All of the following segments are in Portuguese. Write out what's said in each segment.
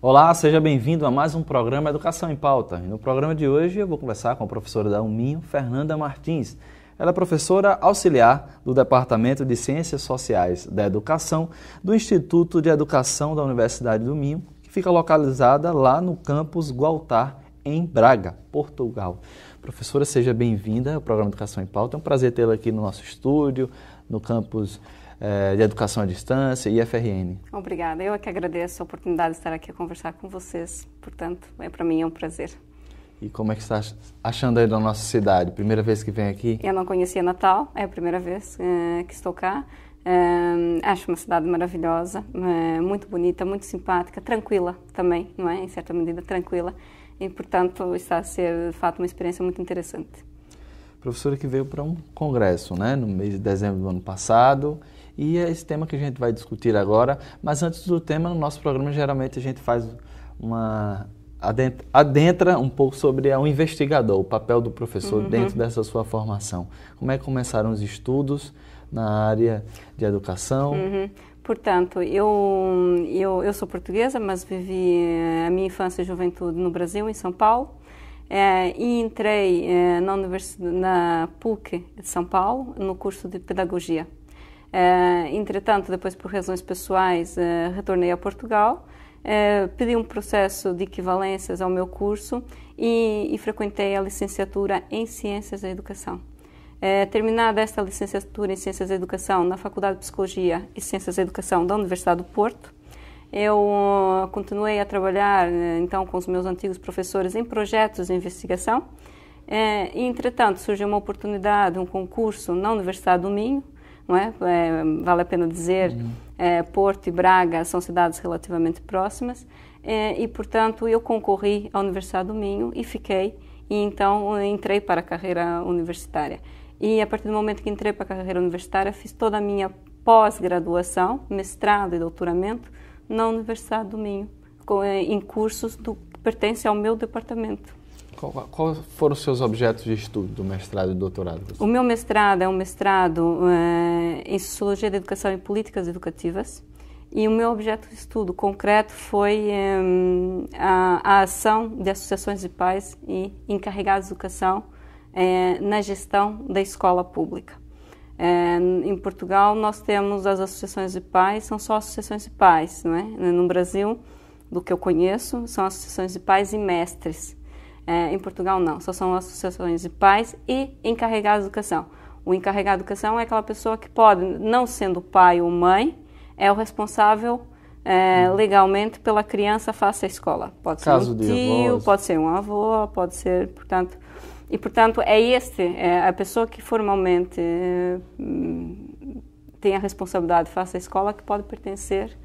Olá, seja bem-vindo a mais um programa Educação em Pauta. E no programa de hoje eu vou conversar com a professora da UMinho, Fernanda Martins. Ela é professora auxiliar do Departamento de Ciências Sociais da Educação do Instituto de Educação da Universidade do Minho, que fica localizada lá no campus Gualtar, em Braga, Portugal. Professora, seja bem-vinda ao programa Educação em Pauta. É um prazer tê-la aqui no nosso estúdio, no campus de Educação à Distância e IFRN. Obrigada. Eu é que agradeço a oportunidade de estar aqui a conversar com vocês. Portanto, para mim é um prazer. E como é que está achando aí da nossa cidade? Primeira vez que vem aqui? Eu não conhecia Natal, é a primeira vez que estou cá. Acho uma cidade maravilhosa, muito bonita, muito simpática, tranquila também, não é? Em certa medida, tranquila. E, portanto, está a ser, de fato, uma experiência muito interessante. Professora que veio para um congresso, né, no mês de dezembro do ano passado, e é esse tema que a gente vai discutir agora. Mas antes do tema, no nosso programa, geralmente a gente faz adentra um pouco sobre o investigador, o papel do professor dentro dessa sua formação. Como é que começaram os estudos na área de educação? Portanto, eu sou portuguesa, mas vivi a minha infância e juventude no Brasil, em São Paulo, e entrei na PUC de São Paulo, no curso de Pedagogia. Entretanto, depois por razões pessoais, retornei a Portugal, pedi um processo de equivalências ao meu curso e frequentei a licenciatura em Ciências da Educação. Terminada esta licenciatura em Ciências da Educação na Faculdade de Psicologia e Ciências da Educação da Universidade do Porto, eu continuei a trabalhar então com os meus antigos professores em projetos de investigação. E, entretanto, surgiu uma oportunidade, um concurso na Universidade do Minho, não é? Vale a pena dizer, Porto e Braga são cidades relativamente próximas, e, portanto, eu concorri à Universidade do Minho e fiquei, e então entrei para a carreira universitária. E a partir do momento que entrei para a carreira universitária, fiz toda a minha pós-graduação, mestrado e doutoramento, na Universidade do Minho, em cursos que pertencem ao meu departamento. Quais foram os seus objetos de estudo do mestrado e doutorado? O meu mestrado é um mestrado em Sociologia da Educação e Políticas Educativas, e o meu objeto de estudo concreto foi a ação de associações de pais e encarregados de educação na gestão da escola pública. Em Portugal, nós temos as associações de pais, são só associações de pais, não é? No Brasil, do que eu conheço, são associações de pais e mestres. Em Portugal, não, só são associações de pais e encarregados de educação. O encarregado de educação é aquela pessoa que pode, não sendo pai ou mãe, é o responsável legalmente pela criança face à escola. Pode ser um tio, pode ser um avô, pode ser, portanto... E, portanto, a pessoa que formalmente tem a responsabilidade face à escola que pode pertencer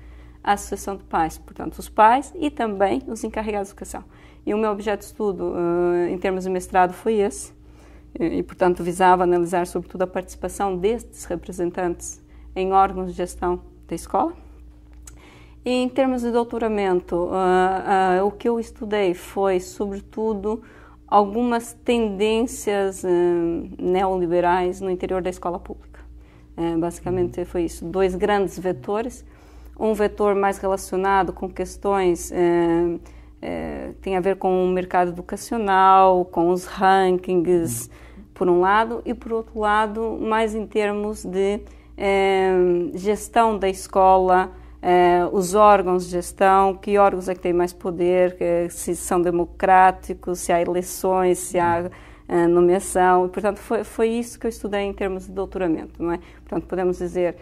à associação de pais. Portanto, os pais e também os encarregados de educação. E o meu objeto de estudo, em termos de mestrado, foi esse. E, portanto, visava analisar, sobretudo, a participação destes representantes em órgãos de gestão da escola. E, em termos de doutoramento, o que eu estudei foi, sobretudo, algumas tendências neoliberais no interior da escola pública. Basicamente foi isso, dois grandes vetores. Um vetor mais relacionado com questões tem a ver com o mercado educacional, com os rankings, por um lado, e por outro lado, mais em termos de gestão da escola, os órgãos de gestão, que órgãos é que têm mais poder, se são democráticos, se há eleições, se há nomeação. E, portanto, foi isso que eu estudei em termos de doutoramento, não é? Portanto, podemos dizer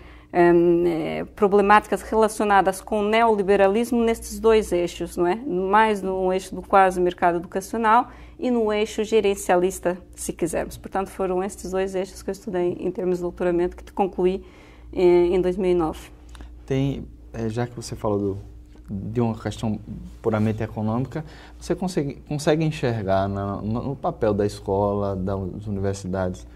problemáticas relacionadas com o neoliberalismo nestes dois eixos, não é? Mais no eixo do quase mercado educacional e no eixo gerencialista, se quisermos. Portanto, foram estes dois eixos que eu estudei em termos de doutoramento, que concluí em 2009. Já que você falou de uma questão puramente econômica, você consegue enxergar no papel da escola, das universidades,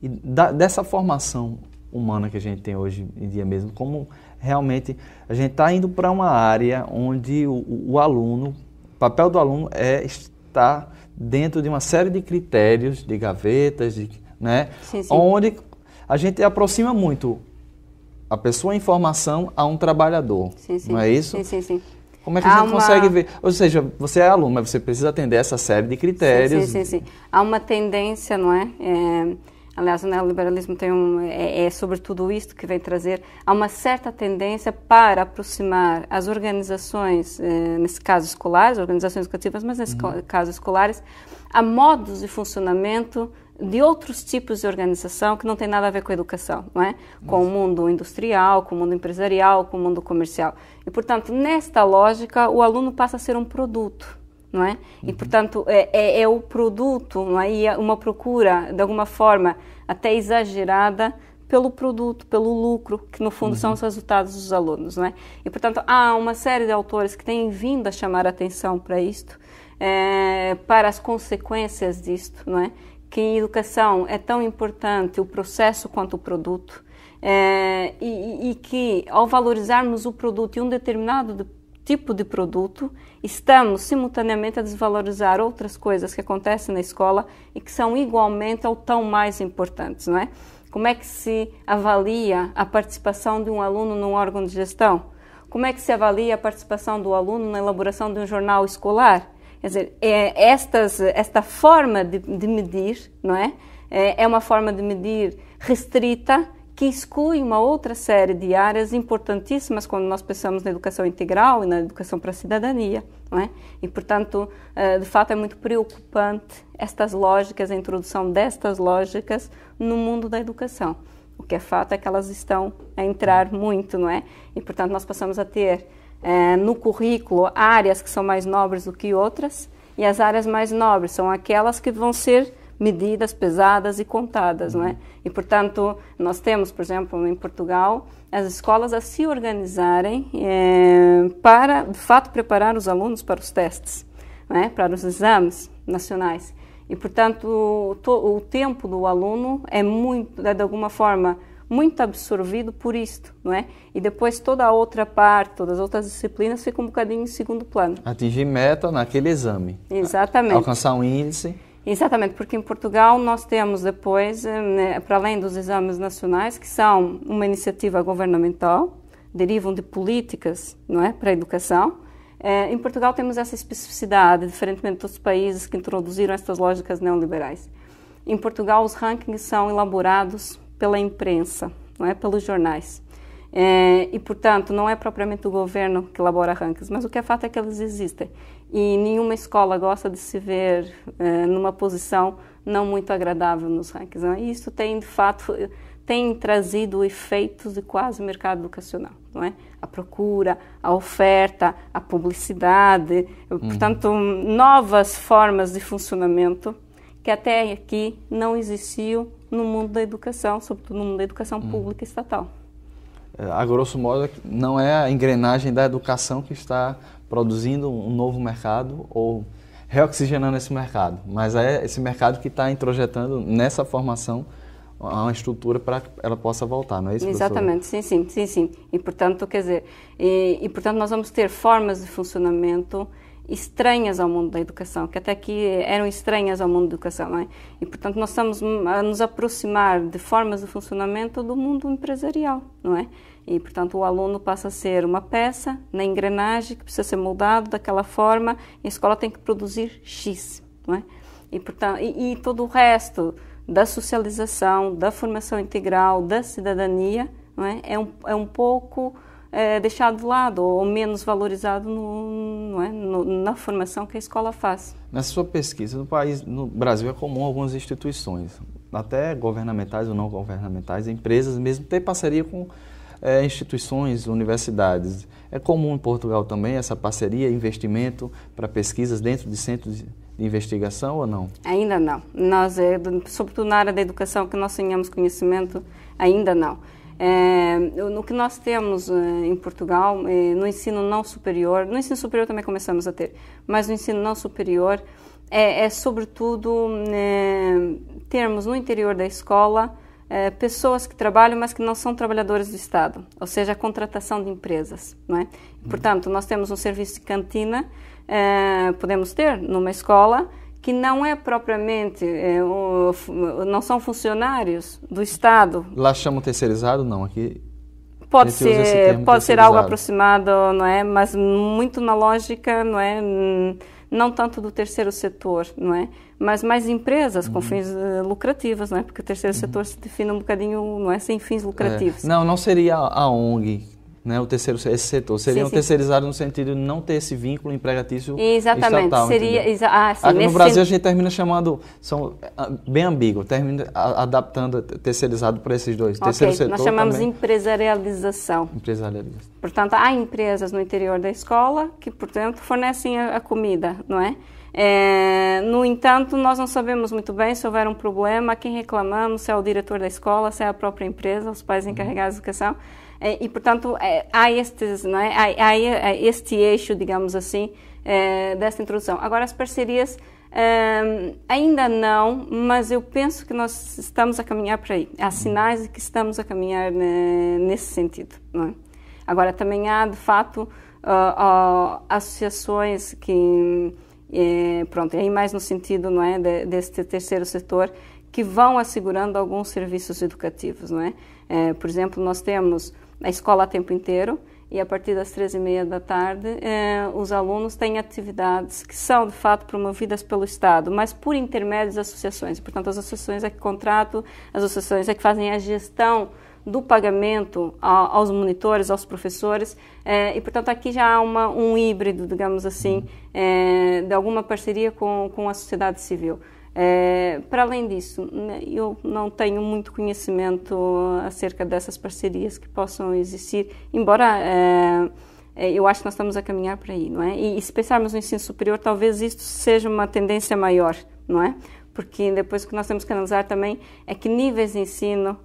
e dessa formação humana que a gente tem hoje em dia mesmo, como realmente a gente está indo para uma área onde o aluno, o papel do aluno é estar dentro de uma série de critérios, de gavetas, né? Sim. Onde a gente aproxima muito a pessoa em formação a um trabalhador, sim, sim. não é isso? Sim, sim, sim. Como é que a gente consegue ver? Ou seja, você é aluno, mas você precisa atender essa série de critérios. Sim, sim, sim. Há uma tendência, não é? Aliás, o neoliberalismo tem é sobre tudo isto que vem trazer. Há uma certa tendência para aproximar as organizações, nesse caso escolares, organizações educativas, mas nesse caso escolares, a modos de funcionamento de outros tipos de organização que não tem nada a ver com a educação, não é? Com o mundo industrial, com o mundo empresarial, com o mundo comercial. E, portanto, nesta lógica, o aluno passa a ser um produto, não é? E, portanto, é o produto, não é? E uma procura, de alguma forma, até exagerada pelo produto, pelo lucro, que no fundo são os resultados dos alunos, não é? E, portanto, há uma série de autores que têm vindo a chamar a atenção para isto, para as consequências disto, não é? Que em educação é tão importante o processo quanto o produto, e que ao valorizarmos o produto e um determinado tipo de produto, estamos simultaneamente a desvalorizar outras coisas que acontecem na escola e que são igualmente ou tão mais importantes, não é? Como é que se avalia a participação de um aluno num órgão de gestão? Como é que se avalia a participação do aluno na elaboração de um jornal escolar? Quer dizer, esta forma de medir, não é? É uma forma de medir restrita que exclui uma outra série de áreas importantíssimas quando nós pensamos na educação integral e na educação para a cidadania, não é? E, portanto, de fato é muito preocupante estas lógicas, a introdução destas lógicas no mundo da educação. O que é fato é que elas estão a entrar muito, não é? E, portanto, nós passamos a ter no currículo áreas que são mais nobres do que outras, e as áreas mais nobres são aquelas que vão ser medidas, pesadas e contadas, não é? E, portanto, nós temos, por exemplo, em Portugal, as escolas a se organizarem para, de fato, preparar os alunos para os testes, não é? Para os exames nacionais. E, portanto, o tempo do aluno é muito, de alguma forma, muito absorvido por isto, não é? E depois toda a outra parte, todas as outras disciplinas ficam um bocadinho em segundo plano. Atingir meta naquele exame. Exatamente. Alcançar um índice. Exatamente, porque em Portugal nós temos depois, para além dos exames nacionais, que são uma iniciativa governamental, derivam de políticas, não é, para a educação. Em Portugal temos essa especificidade, diferentemente dos países que introduziram estas lógicas neoliberais. Em Portugal os rankings são elaborados pela imprensa, não é, pelos jornais. E, portanto, não é propriamente o governo que elabora rankings, mas o que é fato é que eles existem. E nenhuma escola gosta de se ver numa posição não muito agradável nos rankings. Não é? E isso tem, de fato, tem trazido efeitos de quase mercado educacional, não é? A procura, a oferta, a publicidade, portanto, novas formas de funcionamento que até aqui não existiam no mundo da educação, sobretudo no mundo da educação pública e estatal. A grosso modo, não é a engrenagem da educação que está produzindo um novo mercado ou reoxigenando esse mercado, mas é esse mercado que está introjetando nessa formação uma estrutura para que ela possa voltar, não é isso, Exatamente, sim. E, portanto, quer dizer, portanto, nós vamos ter formas de funcionamento estranhas ao mundo da educação, que até aqui eram estranhas ao mundo da educação, não é? E, portanto, nós estamos a nos aproximar de formas de funcionamento do mundo empresarial, não é? E, portanto, o aluno passa a ser uma peça na engrenagem que precisa ser moldado daquela forma, e a escola tem que produzir X, não é? E, portanto, e todo o resto da socialização, da formação integral, da cidadania, não é? É um pouco deixado de lado ou menos valorizado na formação que a escola faz. Nessa sua pesquisa, no Brasil é comum algumas instituições, até governamentais ou não governamentais, empresas mesmo, ter parceria com instituições, universidades. É comum em Portugal também essa parceria, investimento para pesquisas dentro de centros de investigação ou não? Ainda não. Nós, sobretudo na área da educação que nós tenhamos conhecimento, ainda não. No que nós temos em Portugal, no ensino não superior, no ensino superior também começamos a ter, mas no ensino não superior sobretudo termos no interior da escola pessoas que trabalham, mas que não são trabalhadores do Estado, ou seja, a contratação de empresas, não é? Portanto, nós temos um serviço de cantina, podemos ter numa escola que não é propriamente, não são funcionários do Estado. Lá chamam terceirizado? Não, aqui... Pode ser algo aproximado, não é? Mas muito na lógica, não é? Não tanto do terceiro setor, não é? Mas mais empresas com fins lucrativos, não é? Porque o terceiro setor se define um bocadinho, não é? Sem fins lucrativos. Não seria a ONG, né? Esse setor. Seria um terceirizado no sentido de não ter esse vínculo empregatício estatal. Seria, no Brasil a gente termina chamando, bem ambíguo, termina adaptando terceirizado para esses dois. Terceiro setor nós chamamos também. Empresarialização. Portanto, há empresas no interior da escola que, portanto, fornecem a comida, não é? No entanto, nós não sabemos muito bem se houver um problema, a quem reclamamos, se é o diretor da escola, se é a própria empresa, os pais encarregados de educação. E, portanto, há este eixo, digamos assim, desta introdução. Agora, as parcerias ainda não, mas eu penso que nós estamos a caminhar para aí. Há sinais de que estamos a caminhar nesse sentido, não é? Agora, também há, de fato, associações que, aí mais no sentido, não é, desse terceiro setor, que vão assegurando alguns serviços educativos, não é? Por exemplo, nós temos a escola a tempo inteiro e a partir das 13h30 da tarde os alunos têm atividades que são de fato promovidas pelo Estado, mas por intermédio das associações. Portanto, as associações é que contratam, as associações é que fazem a gestão do pagamento aos monitores, aos professores, e portanto aqui já há um híbrido, digamos assim, de alguma parceria com a sociedade civil. Para além disso, eu não tenho muito conhecimento acerca dessas parcerias que possam existir, embora eu acho que nós estamos a caminhar para aí, não é? E se pensarmos no ensino superior, talvez isto seja uma tendência maior, não é? Porque depois o que nós temos que analisar também é que níveis de ensino,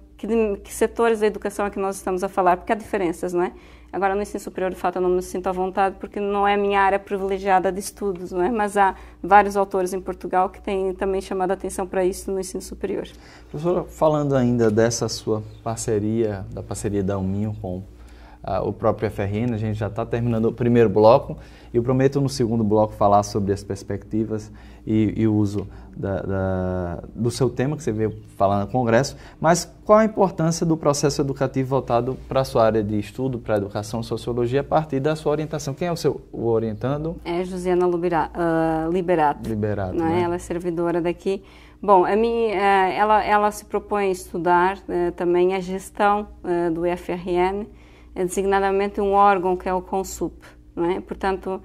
que setores da educação é que nós estamos a falar, porque há diferenças, não é? Agora, no ensino superior, de fato, eu não me sinto à vontade porque não é a minha área privilegiada de estudos, não é? Mas há vários autores em Portugal que têm também chamado a atenção para isso no ensino superior. Professora, falando ainda dessa sua parceria, da parceria da UMinho com o próprio FRN, a gente já está terminando o primeiro bloco e eu prometo no segundo bloco falar sobre as perspectivas e o uso do seu tema que você veio falar no Congresso, mas qual a importância do processo educativo voltado para a sua área de estudo, para a educação, sociologia, a partir da sua orientação? Quem é o orientando? É Josiana Liberato. Não é? Né? Ela é servidora daqui. Bom, ela se propõe a estudar também a gestão do FRN, designadamente um órgão que é o CONSUP, não é? Portanto,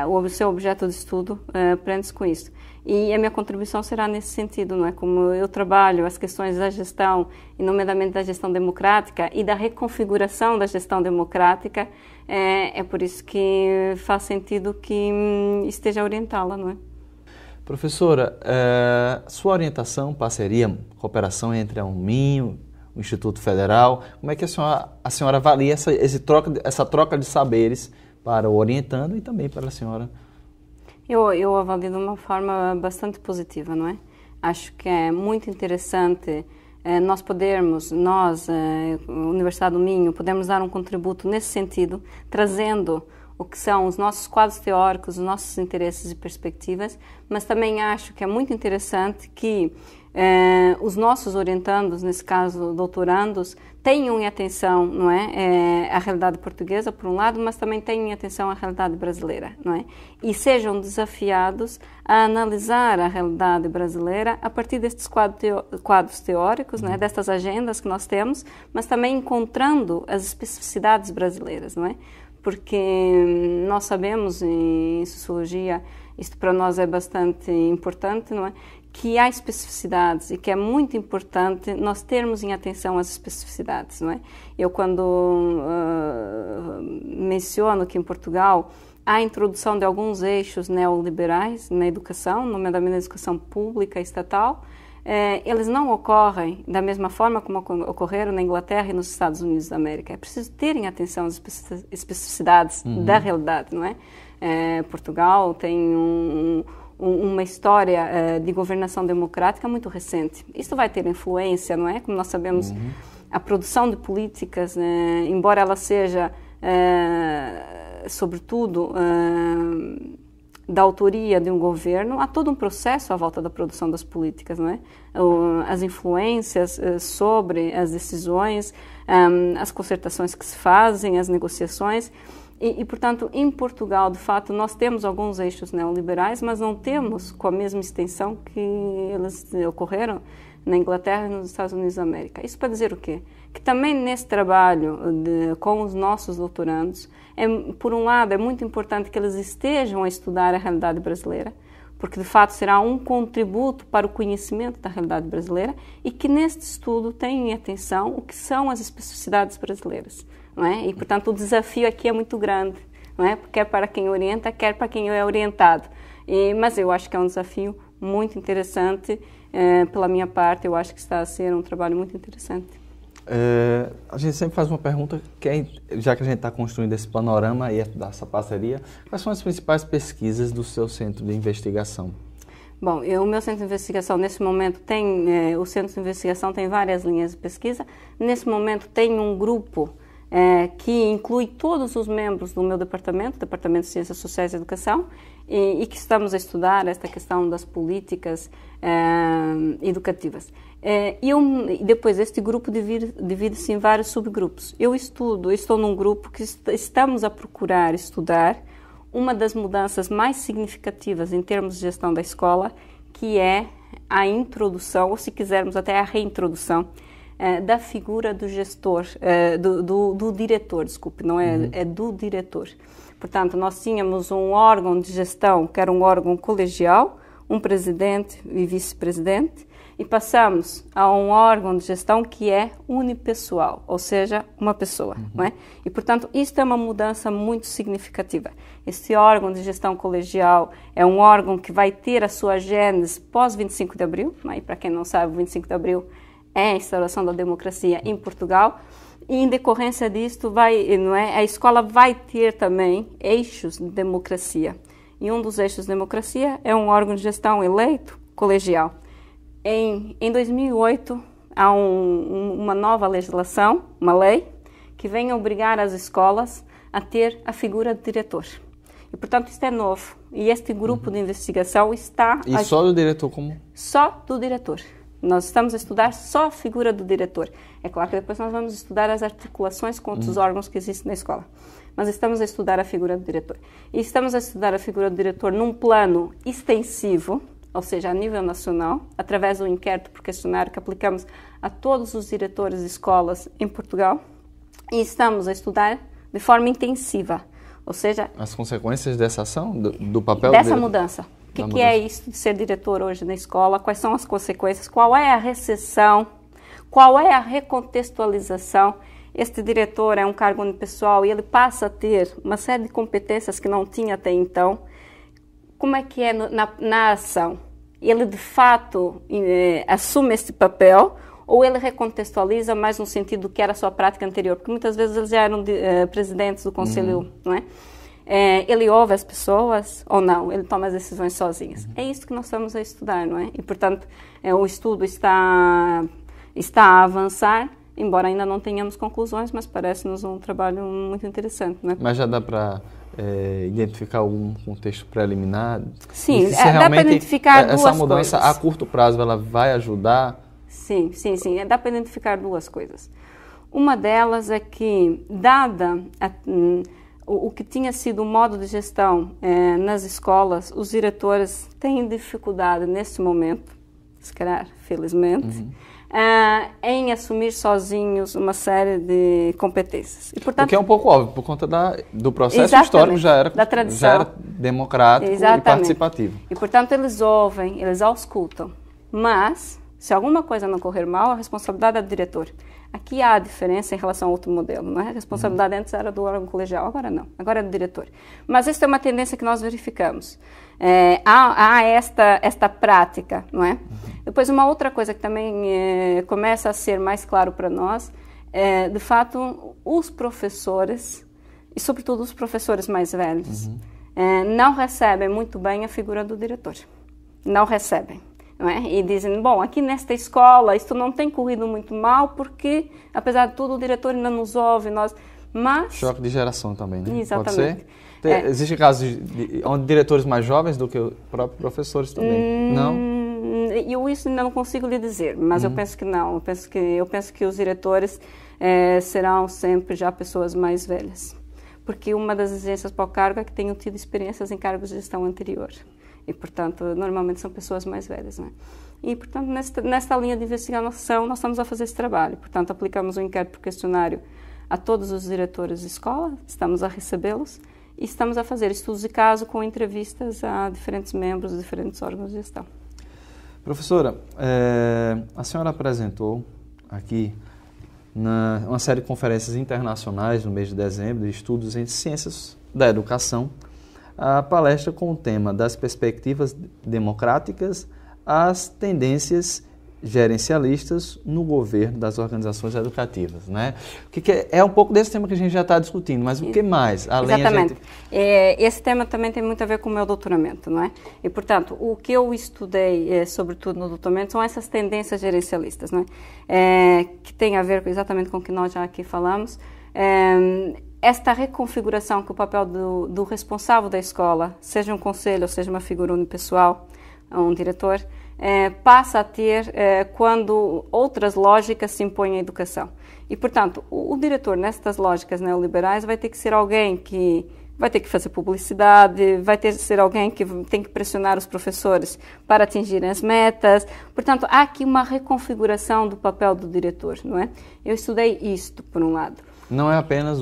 o seu objeto de estudo prende-se com isso. E a minha contribuição será nesse sentido, não é? Como eu trabalho as questões da gestão, e nomeadamente da gestão democrática e da reconfiguração da gestão democrática, é por isso que faz sentido que esteja a orientá-la, não é? Professora, sua orientação, parceria, cooperação entre a UMinho, o Instituto Federal, como é que a senhora avalia essa troca de saberes para o orientando e também para a senhora? Eu avalio de uma forma bastante positiva, não é? Acho que é muito interessante nós, Universidade do Minho, podemos dar um contributo nesse sentido, trazendo o que são os nossos quadros teóricos, os nossos interesses e perspectivas, mas também acho que é muito interessante que os nossos orientandos, nesse caso doutorandos, tenham em atenção, não é, a realidade portuguesa, por um lado, mas também tenham em atenção a realidade brasileira, não é? E sejam desafiados a analisar a realidade brasileira a partir destes quadros teóricos, não é? Destas agendas que nós temos, mas também encontrando as especificidades brasileiras, não é? Porque nós sabemos, em sociologia, isto para nós é bastante importante, não é? Que há especificidades e que é muito importante nós termos em atenção as especificidades, não é? Eu, quando menciono que em Portugal há a introdução de alguns eixos neoliberais na educação, nomeadamente na educação pública e estatal, eles não ocorrem da mesma forma como ocorreram na Inglaterra e nos Estados Unidos da América. É preciso terem atenção às especificidades da realidade, não é? Portugal tem uma história de governação democrática muito recente. Isso vai ter influência, não é? Como nós sabemos, a produção de políticas, embora ela seja, sobretudo, da autoria de um governo, há todo um processo à volta da produção das políticas, não é? As influências sobre as decisões, as concertações que se fazem, as negociações. E, portanto, em Portugal, de fato, nós temos alguns eixos neoliberais, mas não temos com a mesma extensão que eles ocorreram na Inglaterra e nos Estados Unidos da América. Isso para dizer o quê? Que também nesse trabalho com os nossos doutorandos, por um lado, é muito importante que eles estejam a estudar a realidade brasileira, porque de fato será um contributo para o conhecimento da realidade brasileira e que neste estudo tenham em atenção o que são as especificidades brasileiras. Não é? E, portanto, o desafio aqui é muito grande, não é? Quer para quem orienta, quer para quem é orientado. Mas eu acho que é um desafio muito interessante. Pela minha parte, eu acho que está a ser um trabalho muito interessante. A gente sempre faz uma pergunta, já que a gente está construindo esse panorama e dessa parceria, quais são as principais pesquisas do seu centro de investigação? Bom, o meu centro de investigação, nesse momento, o centro de investigação tem várias linhas de pesquisa. Nesse momento, tem um grupo que inclui todos os membros do meu departamento de Ciências Sociais e Educação, e que estamos a estudar esta questão das políticas educativas. E depois este grupo divide-se em vários subgrupos. Eu estou num grupo que estamos a procurar estudar uma das mudanças mais significativas em termos de gestão da escola, que é a introdução, ou se quisermos até a reintrodução, da figura do gestor, do diretor, desculpe, não é, é do diretor. Portanto, nós tínhamos um órgão de gestão, que era um órgão colegial, um presidente e vice-presidente, e passamos a um órgão de gestão que é unipessoal, ou seja, uma pessoa. Não é? E, portanto, isto é uma mudança muito significativa. Este órgão de gestão colegial é um órgão que vai ter a sua gênese pós-25 de abril, e para quem não sabe, o 25 de abril é a instauração da democracia em Portugal, e em decorrência disto, a escola vai ter também eixos de democracia. E um dos eixos de democracia é um órgão de gestão eleito colegial. Em 2008, há uma nova legislação, uma lei, que vem obrigar as escolas a ter a figura de diretor. E, portanto, isto é novo. E este grupo de investigação está... E só do diretor como? Só do diretor. Nós estamos a estudar só a figura do diretor. É claro que depois nós vamos estudar as articulações com outros órgãos que existem na escola. Mas estamos a estudar a figura do diretor. E estamos a estudar a figura do diretor num plano extensivo, ou seja, a nível nacional, através do inquérito por questionário que aplicamos a todos os diretores de escolas em Portugal. E estamos a estudar de forma intensiva, ou seja... As consequências dessa ação, do papel... Dessa mudança. O que é isso de ser diretor hoje na escola? Quais são as consequências? Qual é a recessão? Qual é a recontextualização? Este diretor é um cargo unipessoal e ele passa a ter uma série de competências que não tinha até então. Como é que é na ação? Ele, de fato, assume esse papel ou ele recontextualiza mais no sentido do que era a sua prática anterior? Porque muitas vezes eles já eram presidentes do conselho, não é? Ele ouve as pessoas ou não? Ele toma as decisões sozinhas? É isso que nós estamos a estudar, não é? E, portanto, o estudo está a avançar, embora ainda não tenhamos conclusões, mas parece-nos um trabalho muito interessante, não é? Mas já dá para identificar algum contexto preliminar? Sim, dá para identificar duas coisas. Essa mudança a curto prazo, ela vai ajudar? Sim, dá para identificar duas coisas. Uma delas é que, dada o que tinha sido o modo de gestão nas escolas, os diretores têm dificuldade nesse momento, se calhar, felizmente, em assumir sozinhos uma série de competências. E, portanto, o que é um pouco óbvio, por conta do processo histórico já era democrático e participativo. E, portanto, eles ouvem, eles auscultam, mas... Se alguma coisa não correr mal, a responsabilidade é do diretor. Aqui há a diferença em relação ao outro modelo, não é? A responsabilidade antes era do órgão colegial, agora não, agora é do diretor. Mas esta é uma tendência que nós verificamos. Há esta prática, não é? Depois, uma outra coisa que também começa a ser mais claro para nós, de fato, os professores, e sobretudo os professores mais velhos, não recebem muito bem a figura do diretor. Não recebem. Não é? E dizem, bom, aqui nesta escola isto não tem corrido muito mal porque, apesar de tudo, o diretor ainda nos ouve. Mas... Choque de geração também, né? Exatamente. Pode ser? Existem casos onde diretores mais jovens do que os próprios professores também, não? Eu isso ainda não consigo lhe dizer, mas eu penso que não. Eu penso que os diretores serão sempre já pessoas mais velhas. Porque uma das exigências para o cargo é que tenham tido experiências em cargos de gestão anterior. E, portanto, normalmente são pessoas mais velhas, né? E, portanto, nesta linha de investigação, nós estamos a fazer esse trabalho. Portanto, aplicamos um inquérito por questionário a todos os diretores de escola, estamos a recebê-los e estamos a fazer estudos de caso com entrevistas a diferentes membros de diferentes órgãos de gestão. Professora, a senhora apresentou aqui uma série de conferências internacionais no mês de dezembro de estudos em ciências da educação, a palestra com o tema das perspectivas democráticas às tendências gerencialistas no governo das organizações educativas, né? É um pouco desse tema que a gente já está discutindo, mas o que mais? Exatamente. Esse tema também tem muito a ver com o meu doutoramento, não é? E, portanto, o que eu estudei, sobretudo no doutoramento, são essas tendências gerencialistas, não é? Que tem a ver exatamente com o que nós já aqui falamos. Esta reconfiguração que o papel do responsável da escola, seja um conselho ou seja uma figura unipessoal, um diretor, passa a ter quando outras lógicas se impõem à educação. E, portanto, o diretor nestas lógicas neoliberais vai ter que ser alguém que vai ter que fazer publicidade, vai ter que ser alguém que tem que pressionar os professores para atingirem as metas. Portanto, há aqui uma reconfiguração do papel do diretor, não é? Eu estudei isto, por um lado. Não é apenas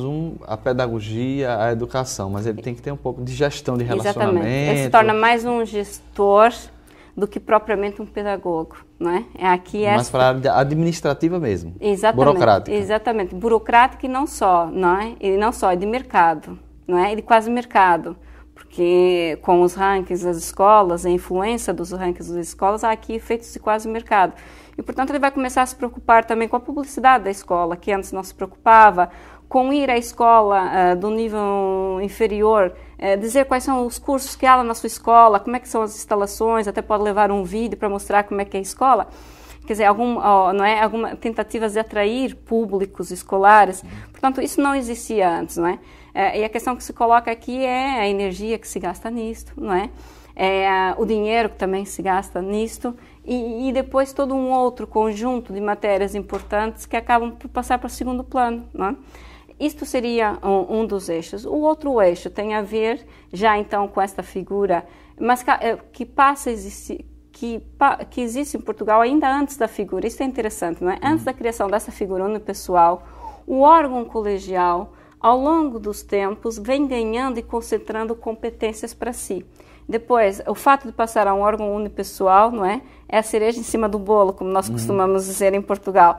a pedagogia, a educação, mas ele tem que ter um pouco de gestão de relacionamento. Exatamente. Ele se torna mais um gestor do que propriamente um pedagogo, não é? Mas para a área administrativa mesmo. Exatamente. Burocrática. Exatamente. Burocrática e não só, não é? E não só, é de mercado, não é? E de quase mercado. Porque com os rankings das escolas, a influência dos rankings das escolas, há aqui efeitos de quase mercado. E, portanto, ele vai começar a se preocupar também com a publicidade da escola, que antes não se preocupava, com ir à escola do nível inferior, dizer quais são os cursos que há lá na sua escola, como é que são as instalações, até pode levar um vídeo para mostrar como é que é a escola. Quer dizer, alguma tentativas de atrair públicos escolares. Portanto, isso não existia antes, não é? E a questão que se coloca aqui é a energia que se gasta nisto, não é? O dinheiro que também se gasta nisto e depois todo um outro conjunto de matérias importantes que acabam por passar para o segundo plano, não é? Isto seria um dos eixos. O outro eixo tem a ver já então com esta figura, mas que passa a existir, que existe em Portugal ainda antes da figura. Isso é interessante, não é? Antes da criação dessa figura unipessoal, o órgão colegial, ao longo dos tempos, vem ganhando e concentrando competências para si. Depois, o fato de passar a um órgão unipessoal, não é? É a cereja em cima do bolo, como nós costumamos dizer em Portugal.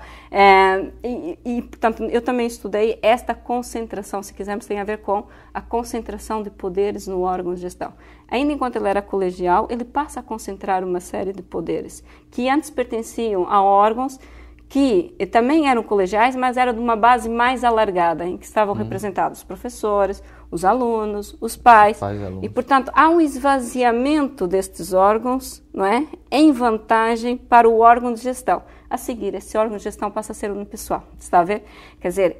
Portanto, eu também estudei esta concentração, se quisermos, tem a ver com a concentração de poderes no órgão de gestão. Ainda enquanto ele era colegial, ele passa a concentrar uma série de poderes que antes pertenciam a órgãos que também eram colegiais, mas eram de uma base mais alargada, em que estavam representados os professores, os alunos, os pais. E, portanto, há um esvaziamento destes órgãos, não é? Em vantagem para o órgão de gestão. A seguir, esse órgão de gestão passa a ser unipessoal, está a ver? Quer dizer,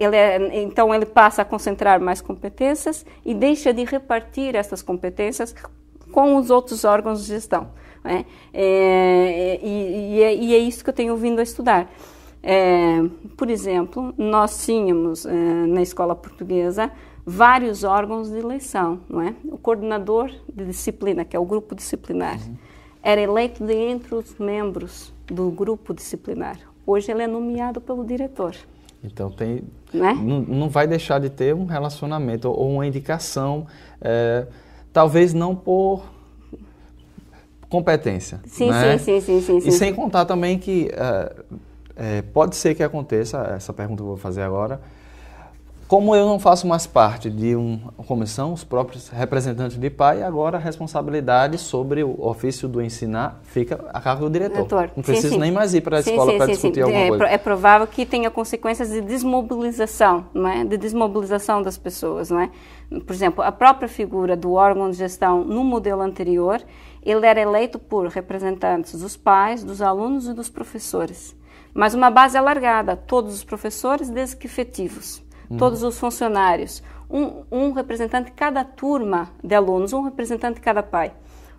então ele passa a concentrar mais competências e deixa de repartir essas competências com os outros órgãos de gestão. Não é? E é isso que eu tenho vindo a estudar. Por exemplo, nós tínhamos na escola portuguesa vários órgãos de eleição, não é? O coordenador de disciplina, que é o grupo disciplinar, era eleito de entre os membros do grupo disciplinar. Hoje ele é nomeado pelo diretor. Então não vai deixar de ter um relacionamento ou uma indicação, talvez não por competência. Sim, né? sim. E sem contar também que pode ser que aconteça, essa pergunta que eu vou fazer agora, como eu não faço mais parte de uma comissão, os próprios representantes de PAI, agora a responsabilidade sobre o ofício do ensinar fica a cargo do diretor. Não preciso nem mais ir para a escola para discutir alguma coisa. É provável que tenha consequências de desmobilização, não é? De desmobilização das pessoas, não é? Por exemplo, a própria figura do órgão de gestão no modelo anterior, ele era eleito por representantes dos pais, dos alunos e dos professores. Mas uma base alargada, todos os professores, desde que efetivos. todos os funcionários, um representante de cada turma de alunos, um representante de cada pai.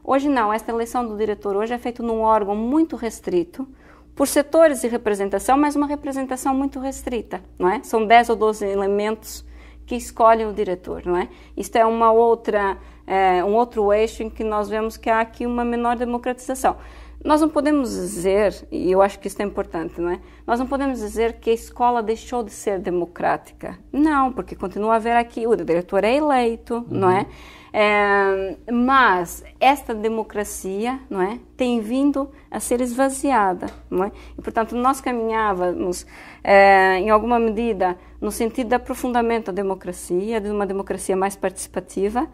Hoje não, esta eleição do diretor hoje é feita num órgão muito restrito, por setores de representação, mas uma representação muito restrita, não é? São 10 ou 12 elementos que escolhem o diretor, não é? Isto é um outro eixo em que nós vemos que há aqui uma menor democratização. Nós não podemos dizer, e eu acho que isso é importante, não é? Nós não podemos dizer que a escola deixou de ser democrática. Não, porque continua a haver aqui, o diretor é eleito, não é? Mas esta democracia, não é, tem vindo a ser esvaziada, não é? E, portanto, nós caminhávamos, em alguma medida, no sentido de aprofundamento da democracia, de uma democracia mais participativa.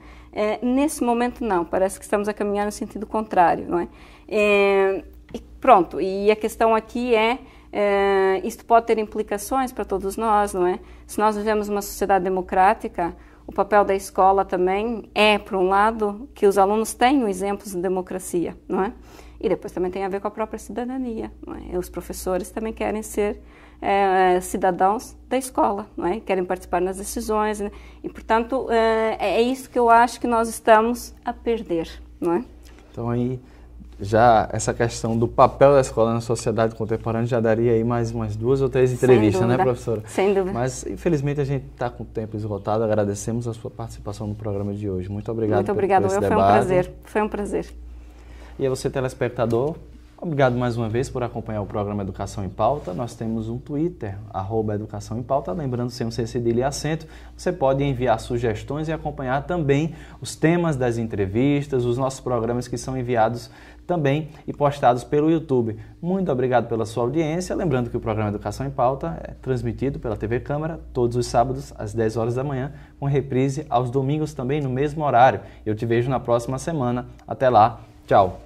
Nesse momento, não. Parece que estamos a caminhar no sentido contrário, não é? E pronto. E a questão aqui isto pode ter implicações para todos nós, não é? Se nós vivemos uma sociedade democrática, o papel da escola também por um lado, que os alunos tenham exemplos de democracia, não é? E depois também tem a ver com a própria cidadania, não é? Os professores também querem ser cidadãos da escola, não é? Querem participar nas decisões, né? E, portanto, é isso que eu acho que nós estamos a perder, não é? Então, aí, já essa questão do papel da escola na sociedade contemporânea já daria aí mais umas 2 ou 3 entrevistas, né, professora? Sem dúvida. Mas, infelizmente, a gente está com o tempo esgotado. Agradecemos a sua participação no programa de hoje. Muito obrigado. Muito obrigada. Foi um prazer. Foi um prazer. E a você, telespectador, obrigado mais uma vez por acompanhar o programa Educação em Pauta. Nós temos um Twitter, @Educação em Pauta, lembrando, sem um C, cedilha e acento. Você pode enviar sugestões e acompanhar também os temas das entrevistas, os nossos programas que são enviados também e postados pelo YouTube. Muito obrigado pela sua audiência. Lembrando que o programa Educação em Pauta é transmitido pela TV Câmara todos os sábados às 10 horas da manhã, com reprise aos domingos também no mesmo horário. Eu te vejo na próxima semana. Até lá. Tchau.